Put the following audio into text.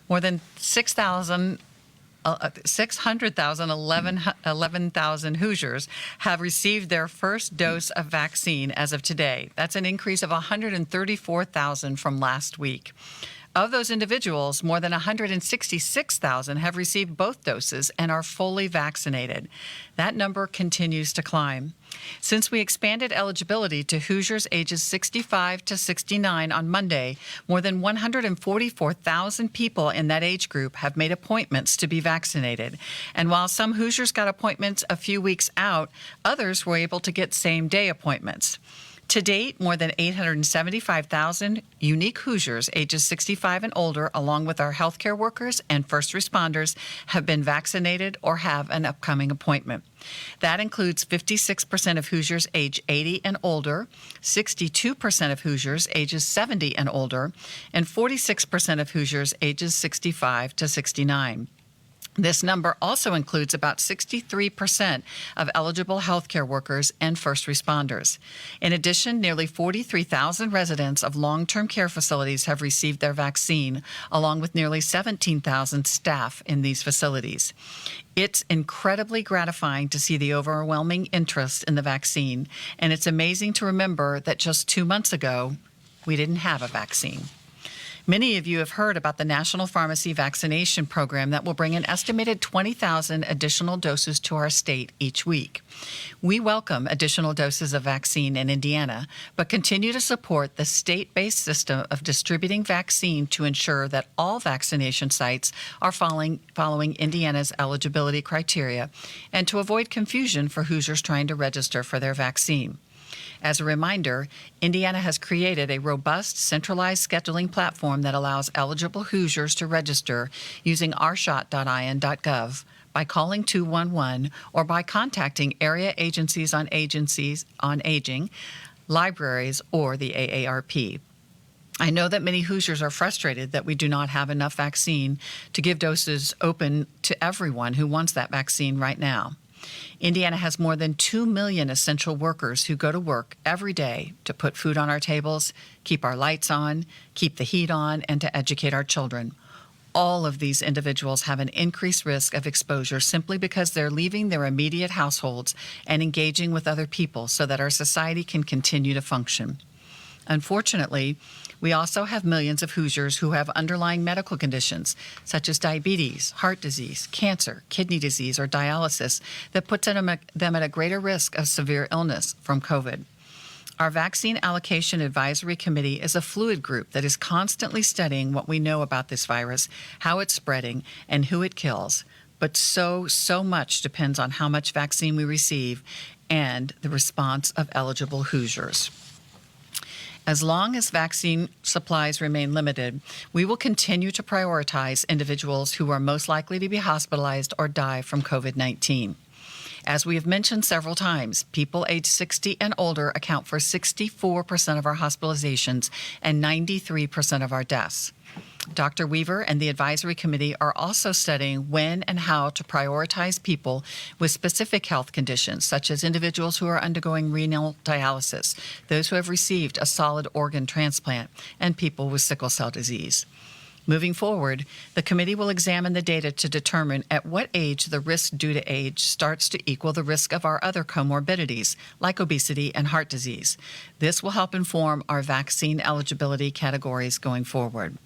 More than 11,000 Hoosiers have received their first dose of vaccine as of today. That's an increase of 134,000 from last week. Of those individuals, more than 166,000 have received both doses and are fully vaccinated. That number continues to climb. Since we expanded eligibility to Hoosiers ages 65 to 69 on Monday, more than 144,000 people in that age group have made appointments to be vaccinated. And while some Hoosiers got appointments a few weeks out, others were able to get same-day appointments. To date, more than 875,000 unique Hoosiers ages 65 and older, along with our healthcare workers and first responders, have been vaccinated or have an upcoming appointment. That includes 56% of Hoosiers age 80 and older, 62% of Hoosiers ages 70 and older, and 46% of Hoosiers ages 65 to 69. This number also includes about 63% of eligible healthcare workers and first responders. In addition, nearly 43,000 residents of long-term care facilities have received their vaccine, along with nearly 17,000 staff in these facilities. It's incredibly gratifying to see the overwhelming interest in the vaccine, and it's amazing to remember that just 2 months ago, we didn't have a vaccine. Many of you have heard about the National Pharmacy Vaccination Program that will bring an estimated 20,000 additional doses to our state each week. We welcome additional doses of vaccine in Indiana, but continue to support the state-based system of distributing vaccine to ensure that all vaccination sites are following Indiana's eligibility criteria and to avoid confusion for Hoosiers trying to register for their vaccine. As a reminder, Indiana has created a robust, centralized scheduling platform that allows eligible Hoosiers to register using ourshot.in.gov by calling 211 or by contacting area agencies on aging, libraries, or the AARP. I know that many Hoosiers are frustrated that we do not have enough vaccine to give doses open to everyone who wants that vaccine right now. Indiana has more than 2 million essential workers who go to work every day to put food on our tables, keep our lights on, keep the heat on, and to educate our children. All of these individuals have an increased risk of exposure simply because they're leaving their immediate households and engaging with other people so that our society can continue to function. Unfortunately, we also have millions of Hoosiers who have underlying medical conditions such as diabetes, heart disease, cancer, kidney disease, or dialysis that puts them at a greater risk of severe illness from COVID. Our Vaccine Allocation Advisory Committee is a fluid group that is constantly studying what we know about this virus, how it's spreading, and who it kills. But so much depends on how much vaccine we receive and the response of eligible Hoosiers. As long as vaccine supplies remain limited, we will continue to prioritize individuals who are most likely to be hospitalized or die from COVID-19. As we have mentioned several times, people age 60 and older account for 64% of our hospitalizations and 93% of our deaths. Dr. Weaver and the advisory committee are also studying when and how to prioritize people with specific health conditions, such as individuals who are undergoing renal dialysis, those who have received a solid organ transplant, and people with sickle cell disease. Moving forward, the committee will examine the data to determine at what age the risk due to age starts to equal the risk of our other comorbidities, like obesity and heart disease. This will help inform our vaccine eligibility categories going forward.